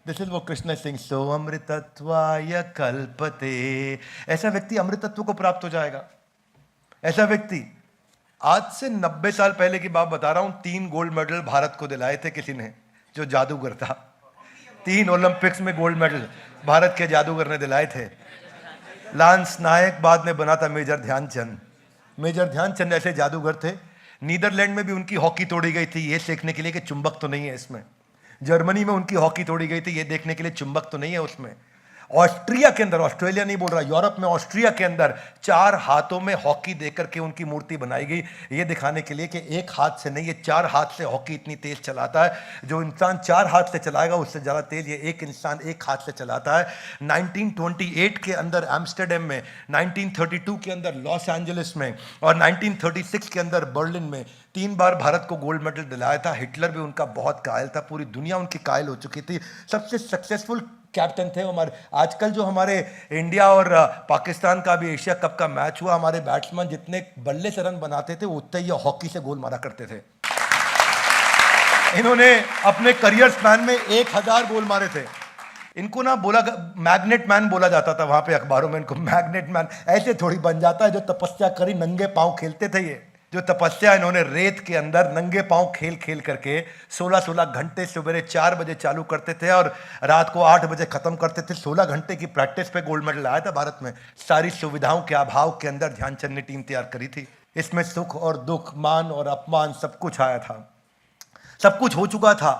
This is वो कृष्ण सिंह, सो अमृतत्वाय कल्पते। ऐसा व्यक्ति अमृतत्व को प्राप्त हो जाएगा। ऐसा व्यक्ति, आज से 90 साल पहले की बात बता रहा हूं, 3 गोल्ड मेडल भारत को दिलाए थे किसी ने, जो जादूगर था। 3 ओलंपिक्स में गोल्ड मेडल भारत के जादूगर ने दिलाए थे। लांस नायक बाद में बना था मेजर ध्यानचंद। मेजर ध्यानचंद ऐसे जादूगर थे। नीदरलैंड में भी उनकी हॉकी तोड़ी गई थी, ये देखने के लिए कि चुंबक तो नहीं है इसमें। जर्मनी में उनकी हॉकी तोड़ी गई थी, ये देखने के लिए चुंबक तो नहीं है उसमें। ऑस्ट्रिया के अंदर, ऑस्ट्रेलिया नहीं बोल रहा, यूरोप में ऑस्ट्रिया के अंदर 4 हाथों में हॉकी देकर के उनकी मूर्ति बनाई गई, ये दिखाने के लिए कि एक हाथ से नहीं, ये 4 हाथ से हॉकी इतनी तेज चलाता है। जो इंसान 4 हाथ से चलाएगा उससे ज़्यादा तेज ये एक इंसान एक हाथ से चलाता है। 1928 के अंदर एम्स्टर्डम में, 1932 के अंदर लॉस एंजलिस में और 1936 के अंदर बर्लिन में 3 बार भारत को गोल्ड मेडल दिलाया था। हिटलर भी उनका बहुत कायल था, पूरी दुनिया उनकी कायल हो चुकी थी। सबसे सक्सेसफुल कैप्टन थे हमारे। आजकल जो हमारे इंडिया और पाकिस्तान का भी एशिया कप का मैच हुआ, हमारे बैट्समैन जितने बल्ले से रन बनाते थे उतने ही हॉकी से गोल मारा करते थे। इन्होंने अपने करियर स्पैन में 1000 गोल मारे थे। इनको ना बोला, मैग्नेट मैन बोला जाता था वहां पे अखबारों में इनको। मैग्नेट मैन ऐसे थोड़ी बन जाता है, जो तपस्या करी नंगे पांव खेलते थे। ये जो तपस्या इन्होंने रेत के अंदर नंगे पांव खेल खेल करके 16-16 घंटे, सवेरे 4 बजे चालू करते थे और रात को 8 बजे खत्म करते थे। 16 घंटे की प्रैक्टिस पे गोल्ड मेडल आया था भारत में। सारी सुविधाओं के अभाव के अंदर ध्यानचंद ने टीम तैयार करी थी। इसमें सुख और दुख, मान और अपमान सब कुछ आया था, सब कुछ हो चुका था।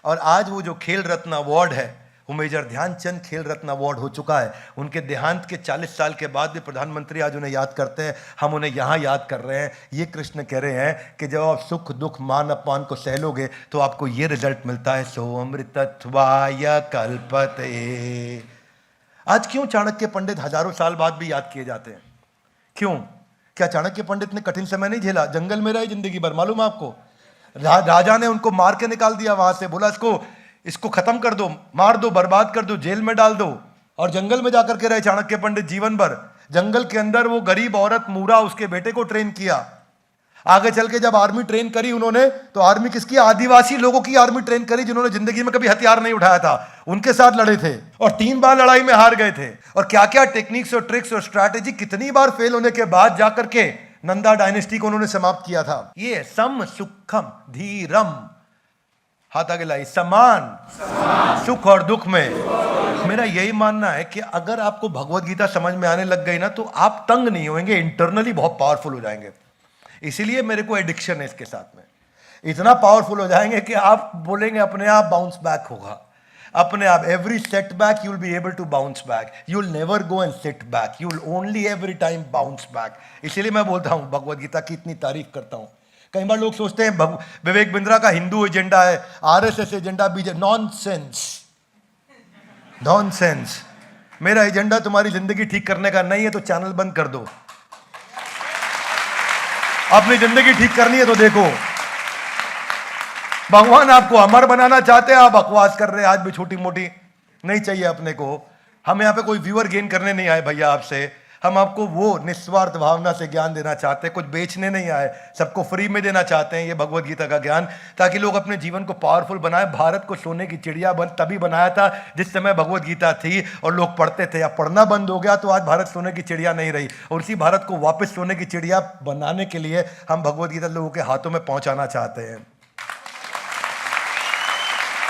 और आज वो जो खेल रत्न अवार्ड है, वो मेजर ध्यानचंद खेल रत्न अवार्ड हो चुका है। उनके देहांत के 40 साल के बाद भी प्रधानमंत्री आज उन्हें याद करते हैं, हम उन्हें यहाँ याद कर रहे हैं। ये कृष्ण कह रहे हैं कि जब आप सुख दुख मान अपमान को सह लोगे तो आपको ये रिजल्ट मिलता है, सो अमृतत्वाय कल्पते। आज क्यों चाणक्य पंडित हजारों साल बाद भी याद किए जाते हैं? क्यों? क्या चाणक्य पंडित ने कठिन समय नहीं झेला? जंगल में रहे जिंदगी भर, मालूम है आपको। राजा ने उनको मार के निकाल दिया वहां से, बोला इसको खत्म कर दो, मार दो, बर्बाद कर दो, जेल में डाल दो। और जंगल में जाकर के रहे चाणक्य पंडित जीवन भर। जंगल के अंदर वो गरीब औरत मूरा, उसके बेटे को ट्रेन किया। आगे चल के जब आर्मी ट्रेन करी उन्होंने, तो आर्मी किसकी? आदिवासी लोगों की आर्मी ट्रेन करी, जिन्होंने जिंदगी में कभी हथियार नहीं उठाया था। उनके साथ लड़े थे और 3 बार लड़ाई में हार गए थे। और क्या क्या टेक्निक्स और ट्रिक्स और स्ट्रैटेजी, कितनी बार फेल होने के बाद जाकर के नंदा डायनेस्टी को उन्होंने समाप्त किया था। ये सम सुखम धीरम, हाथ आगे लाई, समान सुख और दुख में। मेरा यही मानना है कि अगर आपको भगवत गीता समझ में आने लग गई ना, तो आप तंग नहीं होंगे, इंटरनली बहुत पावरफुल हो जाएंगे। इसीलिए मेरे को एडिक्शन है इसके साथ में। इतना पावरफुल हो जाएंगे कि आप बोलेंगे अपने आप बाउंस बैक होगा, अपने आप। Every setback you will be able to bounce back, you will never go and sit back, you will only every time bounce back. इसीलिए मैं बोलता हूं, भगवत गीता की इतनी तारीफ करता हूं। कई बार लोग सोचते हैं विवेक बिंद्रा का हिंदू एजेंडा है, RSS agenda, BJP. Nonsense, nonsense. मेरा एजेंडा तुम्हारी जिंदगी ठीक करने का नहीं है तो चैनल बंद कर दो। अपनी जिंदगी ठीक करनी है तो देखो, भगवान आपको अमर बनाना चाहते हैं, आप बकवास कर रहे हैं आज भी छोटी मोटी। नहीं चाहिए अपने को। हम यहाँ पे कोई व्यूअर गेन करने नहीं आए भैया आपसे, हम आपको वो निस्वार्थ भावना से ज्ञान देना चाहते हैं। कुछ बेचने नहीं आए, सबको फ्री में देना चाहते हैं ये भगवत गीता का ज्ञान, ताकि लोग अपने जीवन को पावरफुल बनाए। भारत को सोने की चिड़िया तभी बनाया था जिस समय भगवत गीता थी और लोग पढ़ते थे। अब पढ़ना बंद हो गया तो आज भारत सोने की चिड़िया नहीं रही। और उसी भारत को वापस सोने की चिड़िया बनाने के लिए हम भगवत गीता लोगों के हाथों में पहुंचाना चाहते हैं।